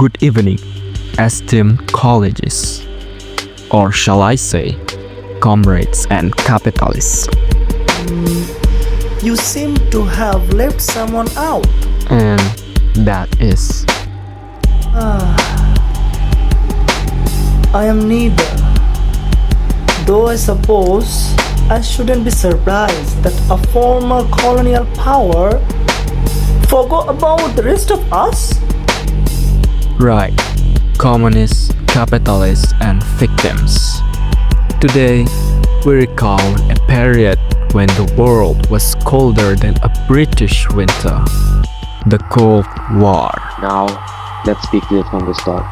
Good evening, esteemed colleagues, or shall I say, comrades and capitalists. You seem to have left someone out. And that is I am neither. Though I suppose I shouldn't be surprised that a former colonial power forgot about the rest of us. right, communists, capitalists, and victims. Today, we recall a period when the world was colder than a British winter, the Cold War. Now, let's be clear from the start.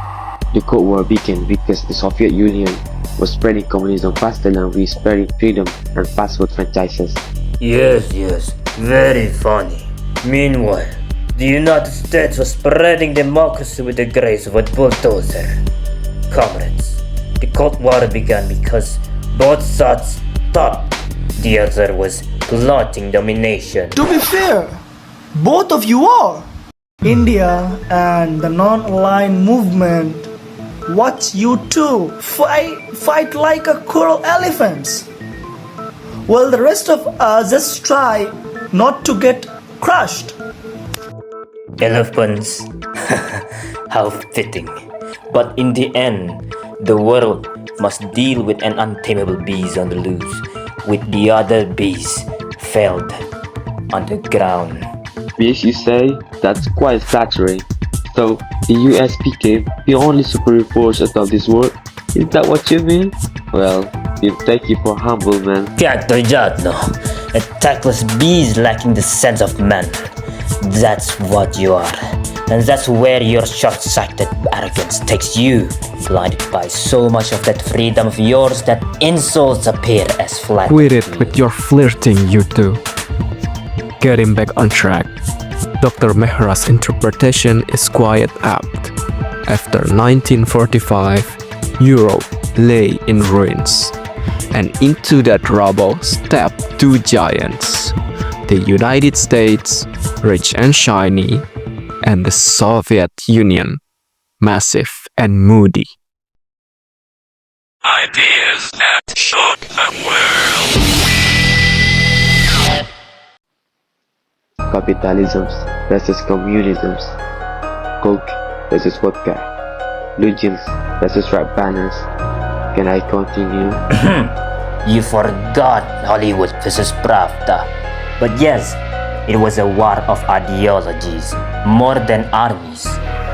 The Cold War began because the Soviet Union was spreading communism faster than we spreading freedom and fast food franchises. Yes, very funny. Meanwhile, the United States was spreading democracy with the grace of a bulldozer. Comrades, the Cold War began because both sides thought the other was plotting domination. To be fair, both of you are. India and the non-aligned movement watch you two fight like a coral elephants, while the rest of us just try not to get crushed. Elephants? How fitting. But in the end, the world must deal with an untamable beast on the loose, with the other beasts felled on the ground. Yes, you say, that's quite flattering. So, the US became the only superior force atop this world? Is that what you mean? Well, you take you for humble, man. Can't that, no. A tactless beast lacking the sense of man. That's what you are. And that's where your short-sighted arrogance takes you, blinded by so much of that freedom of yours that insults appear as flat. Quit it with your flirting, you two. Getting back on track, Dr. Mehra's interpretation is quite apt. After 1945, Europe lay in ruins, and into that rubble stepped two giants, the United States, rich and shiny, and the Soviet Union, massive and moody. Ideas that shook the world. Capitalisms versus communisms. Coke versus vodka. Blue jeans versus red banners. Can I continue? You forgot Hollywood versus Pravda. But yes, it was a war of ideologies, more than armies.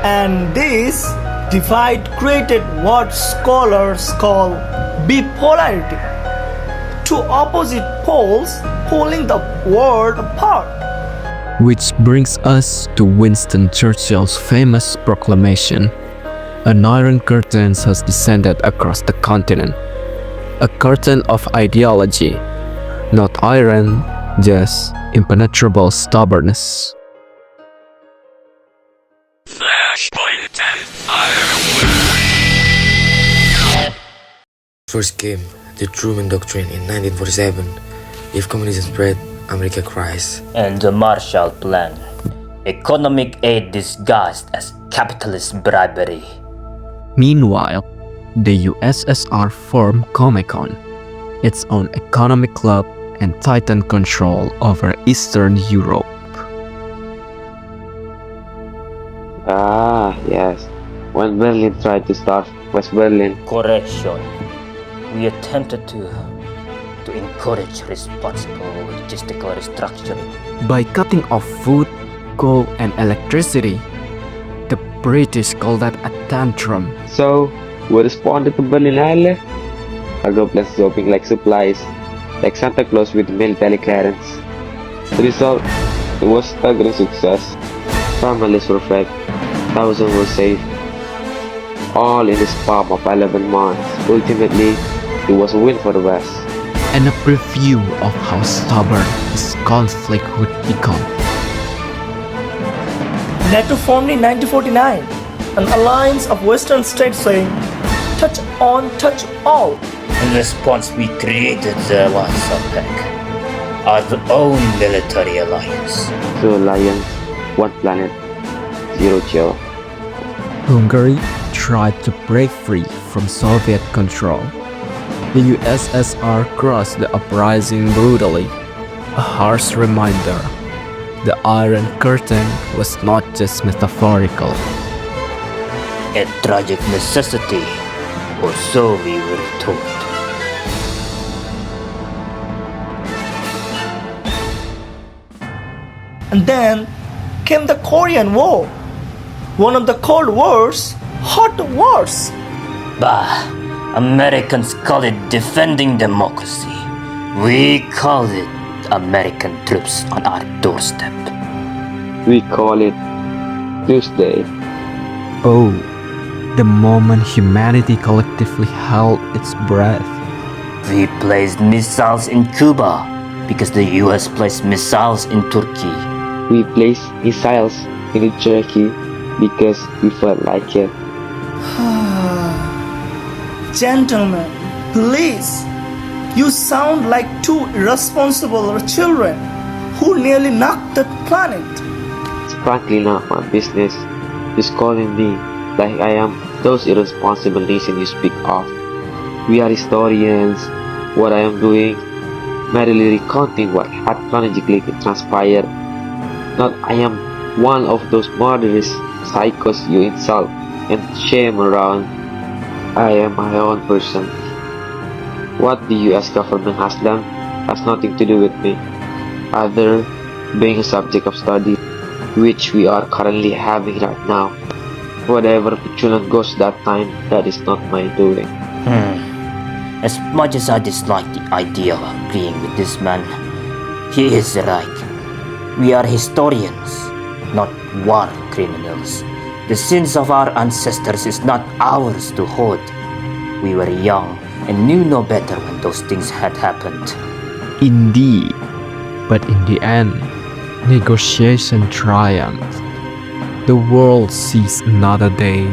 And this divide created what scholars call bipolarity. Two opposite poles pulling the world apart. Which brings us to Winston Churchill's famous proclamation: "An iron curtain has descended across the continent." A curtain of ideology, not iron, just impenetrable stubbornness. Flashpoint and fireworks. First came the Truman Doctrine in 1947. If communism spread, America cries. And the Marshall Plan, economic aid disguised as capitalist bribery. Meanwhile, the USSR formed Comecon, its own economic club, and tightened control over Eastern Europe. Ah, yes. When Berlin tried to starve West Berlin. Correction. We attempted to encourage responsible logistical restructuring. By cutting off food, coal, and electricity, the British called that a tantrum. So, we responded to Berlin early. Cargo planes dropping like supplies, like Santa Claus with military clearance. The result, it was staggering success. Families were fed, thousands were saved, all in the span of 11 months. Ultimately, it was a win for the West. And a preview of how stubborn this conflict would become. NATO formed in 1949, an alliance of Western states saying, touch on, touch all. In response, we created the Alliance of PEC, our own military alliance. Two alliance, one planet, zero chill. Hungary tried to break free from Soviet control. The USSR crushed the uprising brutally, a harsh reminder. The Iron Curtain was not just metaphorical. A tragic necessity, or so we were told. And then came the Korean War, one of the Cold War's hot wars. Bah, Americans call it defending democracy. We call it American troops on our doorstep. We call it Tuesday. Oh, the moment humanity collectively held its breath. We placed missiles in Cuba because the US placed missiles in Turkey. We placed missiles in Turkey because we felt like it. Gentlemen, please, you sound like two irresponsible children who nearly knocked the planet. It's frankly not my business. Just calling me like I am those irresponsible nations you speak of. We are historians. What I am doing, merely recounting what had chronologically transpired. Not I am one of those murderous psychos you insult and shame around. I am my own person. What the US government has done has nothing to do with me, other being a subject of study, which we are currently having right now. Whatever petulant goes that time, that is not my doing. As much as I dislike the idea of agreeing with this man, he is right. We are historians, not war criminals. The sins of our ancestors is not ours to hold. We were young and knew no better when those things had happened. Indeed, but in the end, negotiation triumphed. The world sees another day,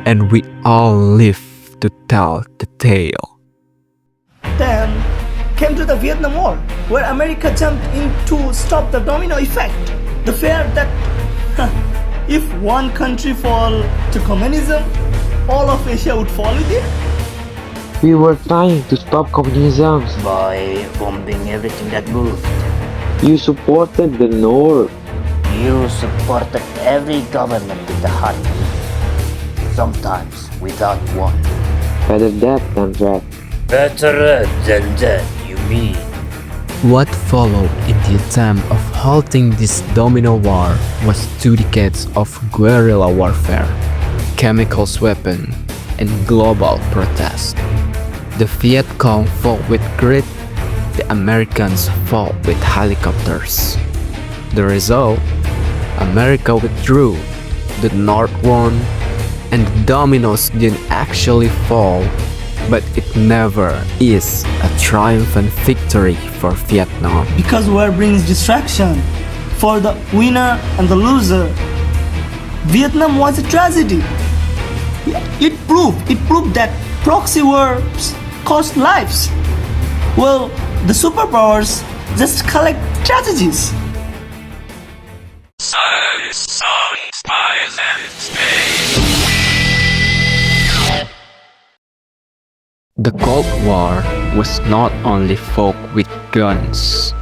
and we all live to tell the tale. Then came to the Vietnam War, where America jumped in to stop the domino effect. The fear that if one country fall to communism, all of Asia would fall with it. We were trying to stop communism. By bombing everything that moved. You supported the North. You supported every government with a heartbeat. Sometimes without one. Better that than that. Better than that, you mean? What followed in the attempt of halting this domino war was 2 decades of guerrilla warfare, chemicals weapon, and global protest. The Viet Cong fought with grit, the Americans fought with helicopters. The result? America withdrew, the North won, and the dominoes didn't actually fall, but it never is a triumphant victory for Vietnam. Because war brings distraction for the winner and the loser. Vietnam was a tragedy. It proved that proxy wars cost lives. Well, the superpowers just collect strategies. Spies and space. The Cold War was not only fought with guns,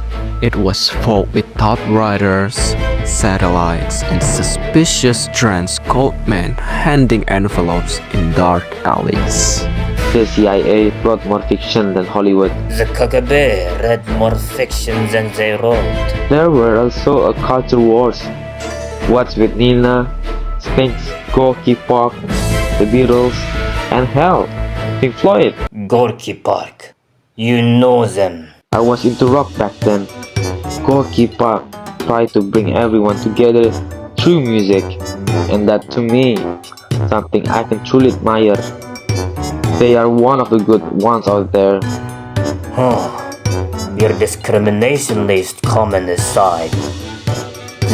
it was fought with typewriters, satellites, and suspicious transcode men handing envelopes in dark alleys. The CIA wrote more fiction than Hollywood. The KGB read more fiction than they wrote. There were also a culture wars. What's with Nina, Sphinx, Gorky Park, the Beatles, and hell, Pink Floyd. Gorky Park. You know them. I was into rock back then. Gorky Park tried to bring everyone together through music, and that to me, something I can truly admire. They are one of the good ones out there. Your discrimination-laced comment aside,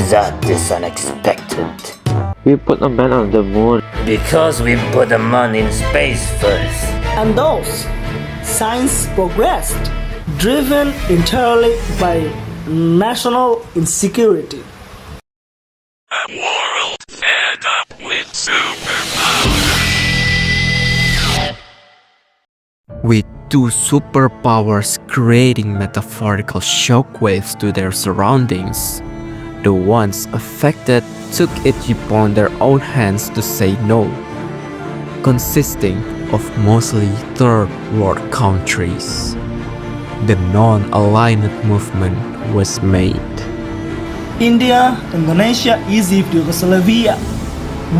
that is unexpected. We put a man on the moon. Because we put a man in space first. And those science progressed, driven entirely by national insecurity. A world fed up with superpowers. with two superpowers creating metaphorical shockwaves to their surroundings. The ones affected took it upon their own hands to say no, consisting of mostly third world countries. The non-aligned movement was made. India, Indonesia, Egypt, Yugoslavia.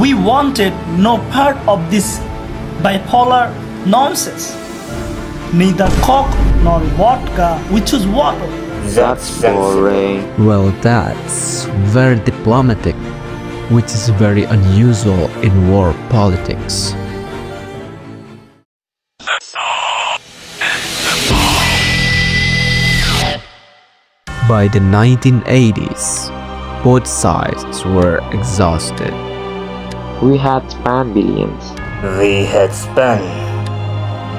We wanted no part of this bipolar nonsense. Neither coke nor vodka, we choose water. That's boring. Well, that's very diplomatic, which is very unusual in war politics. By the 1980s, both sides were exhausted. We had spent billions. We had spent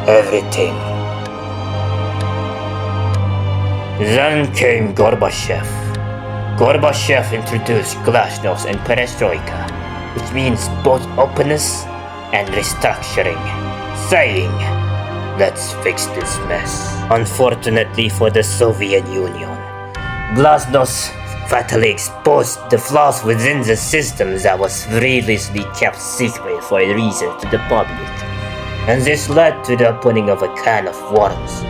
everything. Then came Gorbachev. Gorbachev introduced glasnost and perestroika, which means both openness and restructuring, saying, let's fix this mess. Unfortunately for the Soviet Union, glasnost fatally exposed the flaws within the system that was previously kept secret for a reason to the public. And this led to the opening of a can of worms,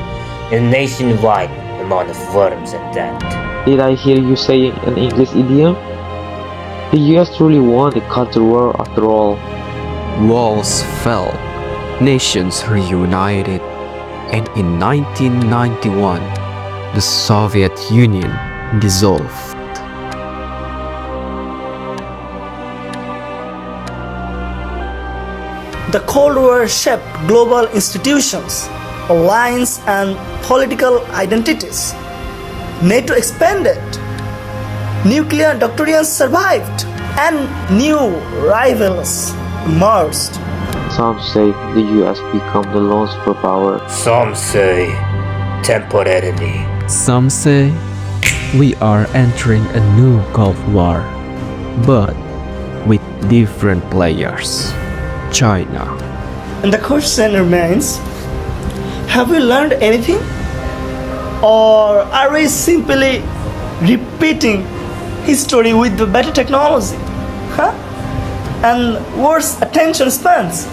a nationwide amount of worms and that. Did I hear you say an English idiom? The US truly won the culture war after all. Walls fell, nations reunited, and in 1991, the Soviet Union dissolved. The Cold War shaped global institutions, alliances, and political identities. NATO expanded, nuclear doctrines survived, and new rivals emerged. Some say the US become the lone superpower. Some say temporarily. Some say we are entering a new Cold War, but with different players. China. And the question remains, have we learned anything? Or are we simply repeating history with the better technology? And worse attention spans?